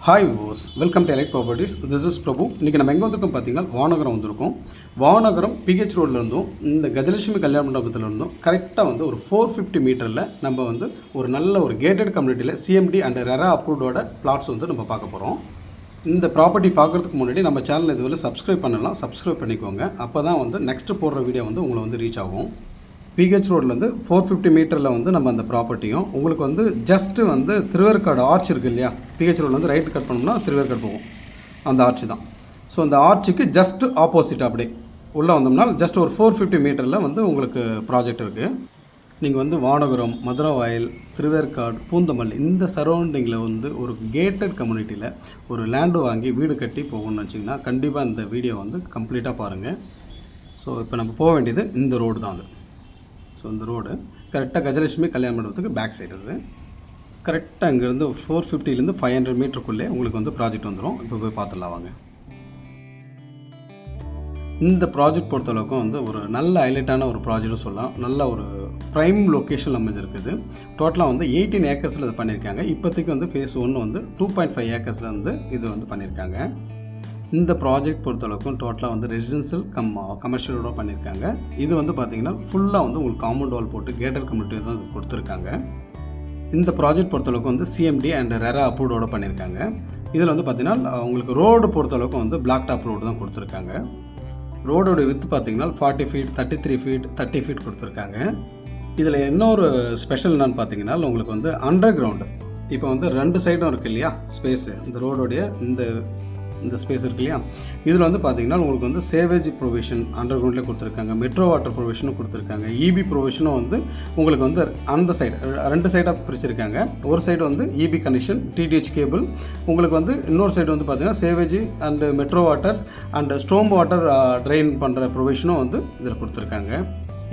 Hi ஓஸ் welcome to Elite Properties. This is Prabhu. இன்றைக்கி நம்ம எங்கே வந்திருக்கோம் பார்த்தீங்கன்னா வானகரம் வந்திருக்கோம். வானகரம் பிஹெச் ரோட்லேருந்தும் இந்த கஜலட்சுமி கல்யாண மண்டபத்திலேருந்தும் கரெக்டாக வந்து ஒரு 450 மீட்டரில் நம்ம வந்து ஒரு நல்ல ஒரு கேட்டட் கம்யூனிட்டியில் சிஎம்டி அண்ட் ரெரா அப்ரூவ்டோட பிளாட்ஸ் வந்து நம்ம பார்க்க போகிறோம். இந்த ப்ராப்பர்ட்டி பார்க்குறதுக்கு முன்னாடி நம்ம சேனல் இதுவரை சப்ஸ்கிரைப் பண்ணலாம், சப்ஸ்கிரைப் பண்ணிக்கோங்க. அப்போ தான் வந்து நெக்ஸ்ட்டு போடுற வீடியோ வந்து உங்களை வந்து ரீச் ஆகும். பிஹெச் ரோட்லேருந்து 450 மீட்டரில் வந்து நம்ம அந்த ப்ராப்பர்ட்டியும் உங்களுக்கு வந்து ஜஸ்ட்டு வந்து திருவேற்காடு ஆர்ச் இருக்குது இல்லையா, பிஹெச் ரோட்லேருந்து ரைட்டு கட் பண்ணோம்னா திருவேற்காடு போகும், அந்த ஆர்ச் தான். ஸோ அந்த ஆர்ச்சுக்கு ஜஸ்ட் ஆப்போசிட் அப்படியே உள்ளே வந்தோம்னா ஜஸ்ட் ஒரு 450 மீட்டரில் வந்து உங்களுக்கு ப்ராஜெக்ட் இருக்குது. நீங்கள் வந்து வானகரம், மதுரவாயல், திருவேற்காடு, பூந்தமல்லி இந்த சரௌண்டிங்கில் வந்து ஒரு கேட்டட் கம்யூனிட்டியில் ஒரு லேண்டு வாங்கி வீடு கட்டி போகணும்னு வச்சிங்கன்னா கண்டிப்பாக இந்த வீடியோ வந்து கம்ப்ளீட்டாக பாருங்கள். ஸோ இப்போ நம்ம போக வேண்டியது இந்த ரோடு தான் அது. ஸோ இந்த ரோடு கரெக்டாக கஜலட்சுமி கல்யாண மண்டபத்துக்கு பேக் சைடு அது. கரெக்டாக இங்கேருந்து 450லேருந்து 500 மீட்டருக்குள்ளே உங்களுக்கு வந்து ப்ராஜெக்ட் வந்துடும். இப்போ போய் பார்த்துடலாம் வாங்க. இந்த ப்ராஜெக்ட் பொறுத்தளவுக்கும் வந்து ஒரு நல்ல ஹைலைட்டான ஒரு ப்ராஜெக்ட்னு சொல்லலாம். நல்ல ஒரு ப்ரைம் லொக்கேஷன் அமைஞ்சிருக்குது. டோட்டலாக வந்து 18 ஏக்கர்ஸில் இது பண்ணியிருக்காங்க. இப்போதைக்கு வந்து ஃபேஸ் 1 வந்து 2.5 ஏக்கர்ஸில் வந்து இது வந்து பண்ணியிருக்காங்க. இந்த ப்ராஜெக்ட் பொறுத்தளவுக்கும் டோட்டலாக வந்து ரெசிடென்ஷியல் கமர்ஷியலோட பண்ணியிருக்காங்க. இது வந்து பார்த்திங்கன்னா ஃபுல்லாக வந்து உங்களுக்கு காம்பவுண்ட் வால் போட்டு கேட்டட் கம்யூனிட்டி தான் இது கொடுத்துருக்காங்க. இந்த ப்ராஜெக்ட் பொறுத்தளவுக்கு வந்து சிஎம்டி அண்ட் ரெரா அப்ரூவ்டோட பண்ணியிருக்காங்க. இதில் வந்து பார்த்திங்கன்னா உங்களுக்கு ரோடு பொறுத்தளவுக்கு வந்து பிளாக் டாப் ரோடு தான் கொடுத்துருக்காங்க. ரோடோட வித்து பார்த்திங்கன்னா 40 ஃபீட், 33 ஃபீட், 30 ஃபீட் கொடுத்துருக்காங்க. இதில் இன்னொரு ஸ்பெஷல் என்னன்னு பார்த்தீங்கன்னா உங்களுக்கு வந்து அண்டர் கிரவுண்டு இப்போ வந்து 2 சைடும் இருக்குது இல்லையா ஸ்பேஸு, இந்த ரோடோடைய இந்த ஸ்பேஸ் இருக்கு இல்லையா, இதில் வந்து பார்த்திங்கன்னா உங்களுக்கு வந்து சேவேஜ் ப்ரொவிஷன் அண்டர் கிரவுண்ட்லேயே கொடுத்துருக்காங்க, மெட்ரோ வாட்டர் ப்ரொவிஷனும் கொடுத்துருக்காங்க, இபி ப்ரொவிஷனும் வந்து உங்களுக்கு வந்து அந்த சைடு 2 சைடாக பிரிச்சிருக்காங்க. ஒரு சைடு வந்து இபி கனெக்ஷன், டிடிஹெச் கேபிள், உங்களுக்கு வந்து இன்னொரு சைடு வந்து பார்த்திங்கன்னா savage and metro water and storm water train பண்ணுற ப்ரொவிஷனும் வந்து இதில் கொடுத்துருக்காங்க.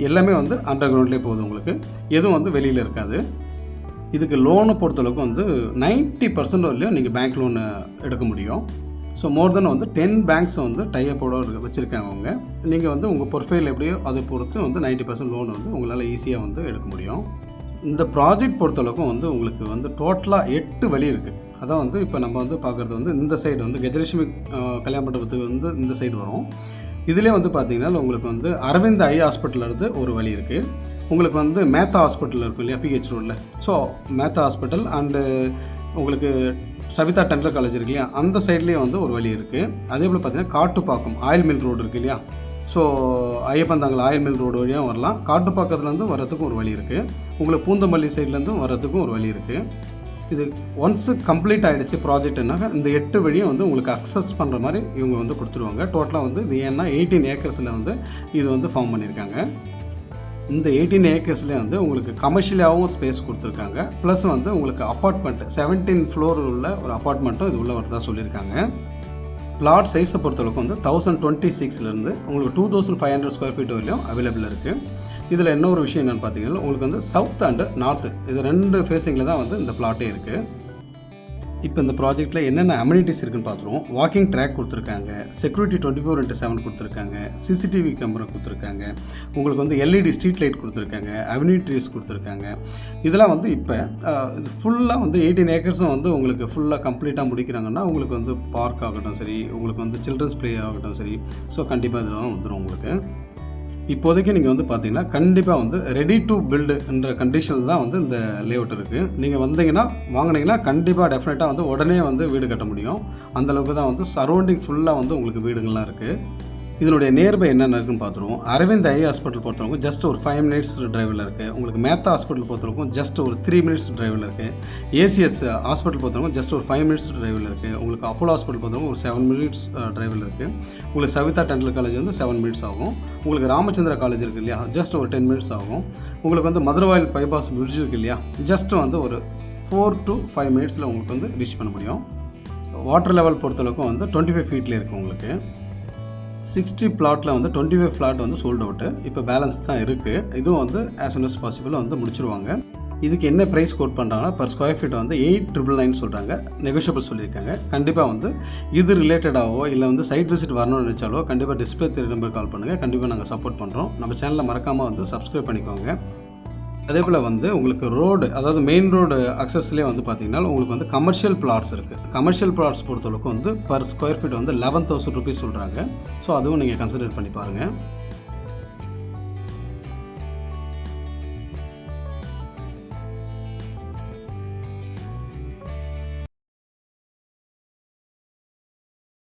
எல்லாமே வந்து அண்டர் கிரவுண்ட்லேயே போகுது, உங்களுக்கு எதுவும் வந்து வெளியில் இருக்காது. இதுக்கு லோனை பொறுத்தளவுக்கு வந்து 90% வரலையும் நீங்கள் பேங்க் லோன் எடுக்க முடியும். ஸோ மோர் தென் வந்து 10 பேங்க்ஸ் வந்து டைப்போட வச்சுருக்காங்க அவங்க. நீங்கள் வந்து உங்கள் ப்ரொஃபைல் எப்படியோ அதை பொறுத்து வந்து 90% லோன் வந்து உங்களால் ஈஸியாக வந்து எடுக்க முடியும். இந்த ப்ராஜெக்ட் பொறுத்தளவுக்கும் வந்து உங்களுக்கு வந்து டோட்டலாக 8 வழி இருக்குது. அதான் வந்து இப்போ நம்ம வந்து பார்க்குறது வந்து இந்த சைடு வந்து கஜலட்சுமி கல்யாண மண்டபத்துக்கு வந்து இந்த சைடு வரும். இதிலே வந்து பார்த்திங்கன்னா உங்களுக்கு வந்து அரவிந்த் ஐ ஹாஸ்பிட்டலேருந்து ஒரு வழி இருக்குது. உங்களுக்கு வந்து மேத்தா ஹாஸ்பிட்டல் இருக்கும் இல்லையா பிஹெச் ரோடில், ஸோ மேத்தா ஹாஸ்பிட்டல் அண்டு உங்களுக்கு சவிதா டென்டல் காலேஜ் இருக்கு இல்லையா, அந்த சைட்லேயே வந்து ஒரு வழி இருக்குது. அதே போல் பார்த்திங்கன்னா காட்டுப்பாக்கம் ஆயில் மில் ரோடு இருக்குது இல்லையா, so Iyyappanthangal oil mill road வழியாக வரலாம். காட்டுப்பாக்கத்துலேருந்து வர்றதுக்கும் ஒரு வழி இருக்குது. உங்களுக்கு பூந்தமல்லி சைட்லேருந்தும் வர்றதுக்கும் ஒரு வழி இருக்குது. இது ஒன்ஸு கம்ப்ளீட் ஆகிடுச்சு ப்ராஜெக்ட்னாக்க இந்த 8 வழியும் வந்து உங்களுக்கு அக்சஸ் பண்ணுற மாதிரி இவங்க வந்து கொடுத்துருவாங்க. டோட்டலாக வந்து இது ஏன்னா 18 ஏக்கர்ஸில் வந்து இது வந்து ஃபார்ம் பண்ணியிருக்காங்க. இந்த 18 ஏக்கர்ஸ்லேயே வந்து உங்களுக்கு கமர்ஷியலாகவும் ஸ்பேஸ் கொடுத்துருக்காங்க. ப்ளஸ் வந்து உங்களுக்கு அப்பார்ட்மெண்ட் 17 ஃப்ளோர் உள்ள ஒரு அப்பார்ட்மெண்ட்டும் இது உள்ள வரதா சொல்லியிருக்காங்க. பிளாட் சைஸை பொறுத்தளவுக்கு வந்து 1026லேருந்து உங்களுக்கு 2500 ஸ்கொயர் ஃபீட் வரையும் அவைலபிள் இருக்குது. இதில் இன்னொரு விஷயம் என்னென்னு பார்த்தீங்கன்னா உங்களுக்கு வந்து சவுத் அண்டு நார்த்து இது 2 ஃபேஸிங்கில் தான் வந்து இந்த பிளாட்டே இருக்குது. இப்போ இந்த ப்ராஜெக்ட்டில் என்னென்ன அம்யூனிட்டிஸ் இருக்குன்னு பார்த்துருவோம். வாக்கிங் ட்ராக் கொடுத்துருக்காங்க, செக்யூரிட்டி 24/7 கொடுத்துருக்காங்க, சிசிடிவி கேமரா கொடுத்துருக்காங்க, உங்களுக்கு வந்து எல்இடி ஸ்ட்ரீட் லைட் கொடுத்துருக்காங்க, அவென்யூ ட்ரீஸ் கொடுத்துருக்காங்க. இதெல்லாம் வந்து இப்போ இது ஃபுல்லாக வந்து 18 ஏக்கர்ஸும் வந்து உங்களுக்கு ஃபுல்லாக கம்ப்ளீட்டாக முடிக்கிறாங்கன்னா உங்களுக்கு வந்து பார்க் ஆகட்டும் சரி, உங்களுக்கு வந்து சில்ட்ரன்ஸ் ப்ளே ஆகட்டும் சரி, ஸோ கண்டிப்பாக இதெல்லாம் வந்துடும் உங்களுக்கு. இப்போதைக்கு நீங்கள் வந்து பார்த்தீங்கன்னா கண்டிப்பாக வந்து ரெடி டு பில்டுன்ற கண்டிஷனில் தான் வந்து இந்த லேஅவுட் இருக்குது. நீங்கள் வந்தீங்கன்னா வாங்கினீங்கன்னா கண்டிப்பாக டெஃபினட்டாக வந்து உடனே வந்து வீடு கட்ட முடியும். அந்தளவுக்கு தான் வந்து சரௌண்டிங் ஃபுல்லாக வந்து உங்களுக்கு வீடுங்கள்லாம் இருக்குது. இதனுடைய நியர்பை என்னென்ன இருக்குன்னு பார்த்துருவோம். அரவிந்த் ஐ ஹாஸ்பிட்டல் பொறுத்தவரைக்கும் ஜஸ்ட் ஒரு 5 மினிட்ஸ் டிரைவில் இருக்குது. உங்களுக்கு மேத்தா ஹாஸ்பிட்டல் பொறுத்தவரைக்கும் ஜஸ்ட் ஒரு 3 மினிட்ஸ் டிரைவில் இருக்குது. ஏசிஎஸ் ஹாஸ்பிட்டல் பொறுத்தவரைக்கும் ஜஸ்ட் ஒரு 5 மினிட்ஸ் டிரைவில் இருக்குது. உங்களுக்கு அப்போலோ ஹாஸ்பிட்டல் பொறுத்தவரைக்கும் ஒரு 7 மினிட்ஸ் டிரைவில் இருக்குது. உங்களுக்கு சவிதா டென்டல் காலேஜ் வந்து 7 மினிட்ஸ் ஆகும். உங்களுக்கு ராமச்சந்திரா காலேஜ் இருக்குது இல்லையா, ஜஸ்ட் ஒரு 10 மினிட்ஸ் ஆகும். உங்களுக்கு வந்து மதுரவாயல் பைபாஸ் பிரிட்ஜ் இருக்குது இல்லையா, ஜஸ்ட் வந்து ஒரு 4 to 5 மினிட்ஸில் உங்களுக்கு வந்து ரீச் பண்ண முடியும். வாட்டர் லெவல் பொறுத்தளவுக்கும் வந்து 25 ஃபீட்லேயே இருக்குது. உங்களுக்கு 60 பிளாட்டில் வந்து 25 பிளாட் வந்து சோல்ட் அவுட்டு. இப்போ பேலன்ஸ் தான் இருக்குது. இதுவும் வந்து ஆஸ் சூன் அஸ் பாசிபிள் வந்து முடிச்சிருவாங்க. இதுக்கு என்ன ப்ரைஸ் கோட் பண்ணுறாங்கன்னா பர் ஸ்கொயர் ஃபீட் வந்து 8,999 சொல்கிறாங்க. நெகோஷியபிள் சொல்லியிருக்காங்க. கண்டிப்பாக வந்து இது ரிலேட்டடாகவோ இல்லை வந்து சைட் விசிட் வரணும்னு நினச்சாலோ கண்டிப்பாக டிஸ்பிளே நம்பர் கால் பண்ணுங்கள். கண்டிப்பாக நாங்கள் சப்போர்ட் பண்ணுறோம். நம்ம சேனலில் மறக்காமல் வந்து சப்ஸ்கிரைப் பண்ணிக்கோங்க. அதே போல் வந்து உங்களுக்கு ரோடு, அதாவது மெயின் ரோடு அக்சஸ்லேயே வந்து பார்த்தீங்கன்னா உங்களுக்கு வந்து கமர்ஷியல் பிளாட்ஸ் இருக்குது. கமர்ஷியல் பிளாட்ஸ் பொறுத்தளவுக்கு வந்து பர் ஸ்கொயர் ஃபீட் வந்து 11,000 ருபீஸ் சொல்கிறாங்க. ஸோ அதுவும் நீங்கள் கன்சிடர் பண்ணி பாருங்கள்.